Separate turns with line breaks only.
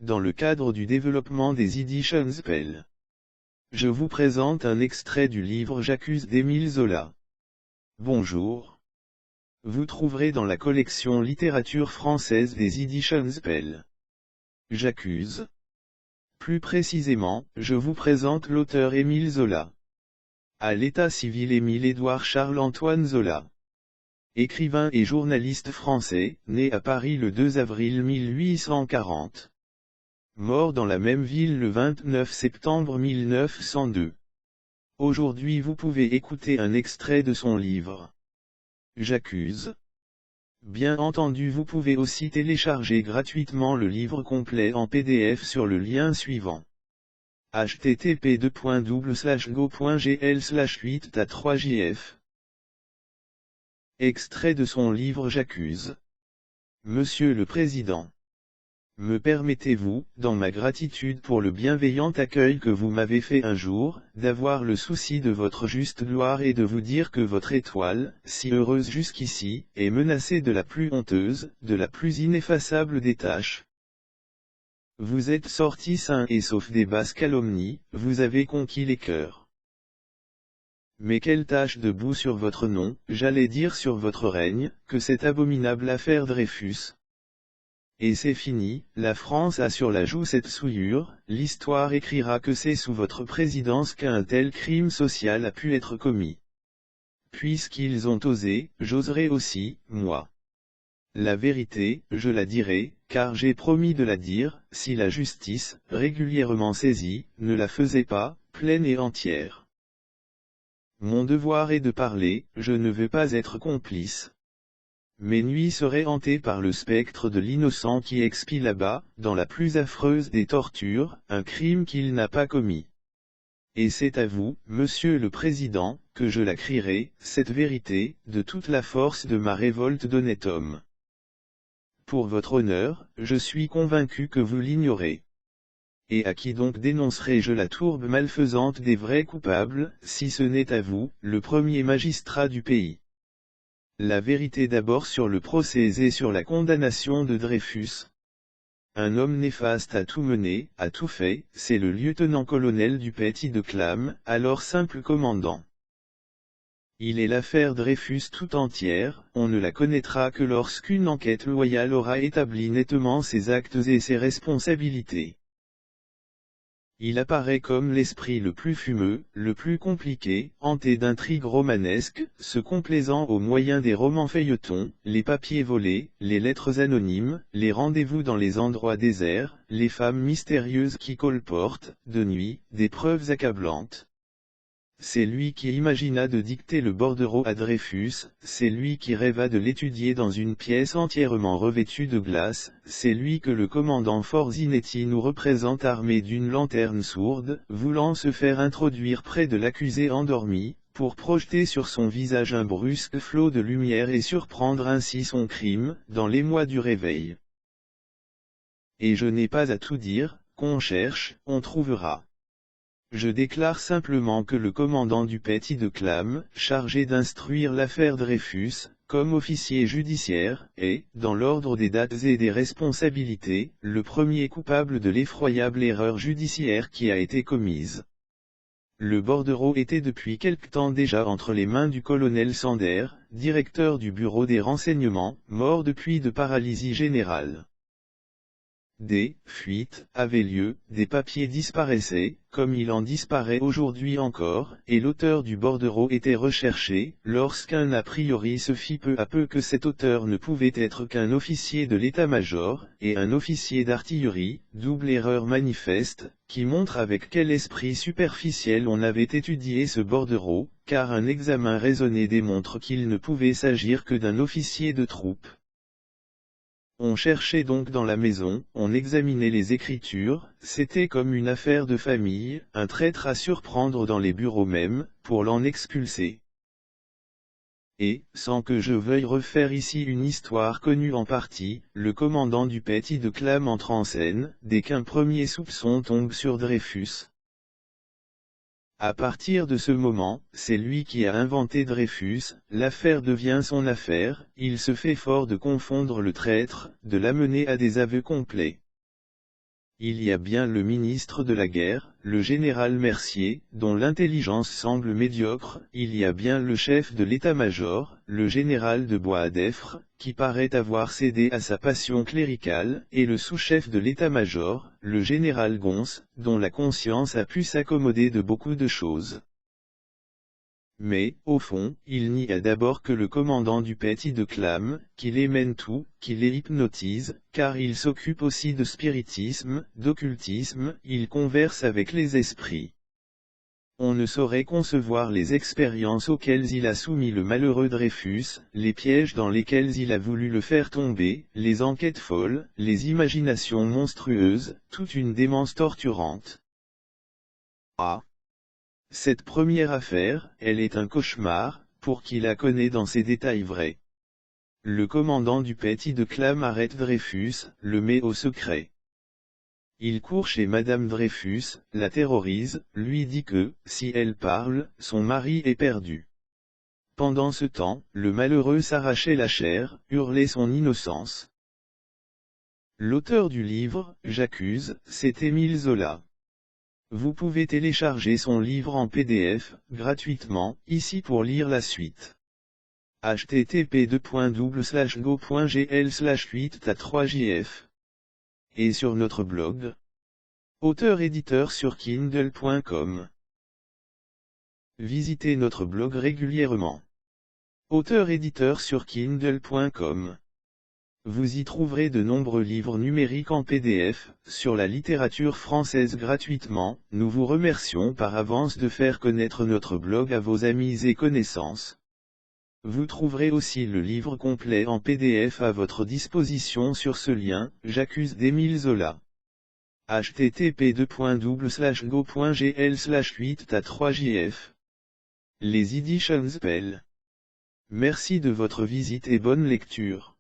dans le cadre du développement des éditions Pell. Je vous présente un extrait du livre J'accuse d'Émile Zola. Bonjour. Vous trouverez dans la collection littérature française des éditions Pell. J'accuse. Plus précisément, je vous présente l'auteur Émile Zola. À l'état civil Émile-Édouard Charles-Antoine Zola. Écrivain et journaliste français, né à Paris le 2 avril 1840. Mort dans la même ville le 29 septembre 1902. Aujourd'hui vous pouvez écouter un extrait de son livre. J'accuse. Bien entendu vous pouvez aussi télécharger gratuitement le livre complet en PDF sur le lien suivant. http://go.gl/8ta3jf. Extrait de son livre J'accuse. Monsieur le Président. Me permettez-vous, dans ma gratitude pour le bienveillant accueil que vous m'avez fait un jour, d'avoir le souci de votre juste gloire et de vous dire que votre étoile, si heureuse jusqu'ici, est menacée de la plus honteuse, de la plus ineffaçable des tâches. Vous êtes sorti sain et sauf des basses calomnies, vous avez conquis les cœurs. Mais quelle tache de boue sur votre nom, j'allais dire sur votre règne, que cette abominable affaire Dreyfus. Et c'est fini, la France a sur la joue cette souillure, l'histoire écrira que c'est sous votre présidence qu'un tel crime social a pu être commis. Puisqu'ils ont osé, j'oserai aussi, moi. La vérité, je la dirai, car j'ai promis de la dire, si la justice, régulièrement saisie, ne la faisait pas, pleine et entière. Mon devoir est de parler, je ne veux pas être complice. Mes nuits seraient hantées par le spectre de l'innocent qui expie là-bas, dans la plus affreuse des tortures, un crime qu'il n'a pas commis. Et c'est à vous, Monsieur le Président, que je la crierai, cette vérité, de toute la force de ma révolte d'honnête homme. Pour votre honneur, je suis convaincu que vous l'ignorez. Et à qui donc dénoncerai-je la tourbe malfaisante des vrais coupables, si ce n'est à vous, le premier magistrat du pays? La vérité d'abord sur le procès et sur la condamnation de Dreyfus. Un homme néfaste a tout mené, a tout fait, c'est le lieutenant-colonel du Petit de Clam, alors simple commandant. Il est l'affaire Dreyfus tout entière, on ne la connaîtra que lorsqu'une enquête loyale aura établi nettement ses actes et ses responsabilités. Il apparaît comme l'esprit le plus fumeux, le plus compliqué, hanté d'intrigues romanesques, se complaisant au moyen des romans feuilletons, les papiers volés, les lettres anonymes, les rendez-vous dans les endroits déserts, les femmes mystérieuses qui colportent, de nuit, des preuves accablantes. C'est lui qui imagina de dicter le bordereau à Dreyfus, c'est lui qui rêva de l'étudier dans une pièce entièrement revêtue de glace, c'est lui que le commandant Forzinetti nous représente armé d'une lanterne sourde, voulant se faire introduire près de l'accusé endormi, pour projeter sur son visage un brusque flot de lumière et surprendre ainsi son crime, dans l'émoi du réveil. Et je n'ai pas à tout dire, qu'on cherche, on trouvera. Je déclare simplement que le commandant du Petit de Clam, chargé d'instruire l'affaire Dreyfus, comme officier judiciaire, est, dans l'ordre des dates et des responsabilités, le premier coupable de l'effroyable erreur judiciaire qui a été commise. Le bordereau était depuis quelque temps déjà entre les mains du colonel Sander, directeur du bureau des renseignements, mort depuis de paralysie générale. Des fuites avaient lieu, des papiers disparaissaient, comme il en disparaît aujourd'hui encore, et l'auteur du bordereau était recherché, lorsqu'un a priori se fit peu à peu que cet auteur ne pouvait être qu'un officier de l'état-major, et un officier d'artillerie, double erreur manifeste, qui montre avec quel esprit superficiel on avait étudié ce bordereau, car un examen raisonné démontre qu'il ne pouvait s'agir que d'un officier de troupe. On cherchait donc dans la maison, on examinait les écritures, c'était comme une affaire de famille, un traître à surprendre dans les bureaux même, pour l'en expulser. Et, sans que je veuille refaire ici une histoire connue en partie, le commandant du Petit de Clam entre en scène, dès qu'un premier soupçon tombe sur Dreyfus. À partir de ce moment, c'est lui qui a inventé Dreyfus, l'affaire devient son affaire, il se fait fort de confondre le traître, de l'amener à des aveux complets. il y a bien le ministre de la guerre, le général Mercier, dont l'intelligence semble médiocre, il y a bien le chef de l'état-major, le général de Boisdeffre, qui paraît avoir cédé à sa passion cléricale, et le sous-chef de l'état-major, le général Gons, dont la conscience a pu s'accommoder de beaucoup de choses. Mais, au fond, il n'y a d'abord que le commandant du Petit de Clam, qui les mène tout, qui les hypnotise, car il s'occupe aussi de spiritisme, d'occultisme, il converse avec les esprits. On ne saurait concevoir les expériences auxquelles il a soumis le malheureux Dreyfus, les pièges dans lesquels il a voulu le faire tomber, les enquêtes folles, les imaginations monstrueuses, toute une démence torturante. Ah! Cette première affaire, elle est un cauchemar, pour qui la connaît dans ses détails vrais. Le commandant du Petit de Clam arrête Dreyfus, le met au secret. Il court chez Madame Dreyfus, la terrorise, lui dit que, si elle parle, son mari est perdu. Pendant ce temps, le malheureux s'arrachait la chair, hurlait son innocence. L'auteur du livre, J'accuse, c'est Émile Zola. Vous pouvez télécharger son livre en PDF, gratuitement, ici pour lire la suite. http://go.gl/8ta3jf. Et sur notre blog. Auteur-éditeur sur kindle.com. Visitez notre blog régulièrement. Auteur-éditeur sur kindle.com. Vous y trouverez de nombreux livres numériques en PDF, sur la littérature française gratuitement. Nous vous remercions par avance de faire connaître notre blog à vos amis et connaissances. Vous trouverez aussi le livre complet en PDF à votre disposition sur ce lien, J'accuse d'Émile Zola. http://go.gl/8ta3jf. Les Editions Spell. Merci de votre visite et bonne lecture.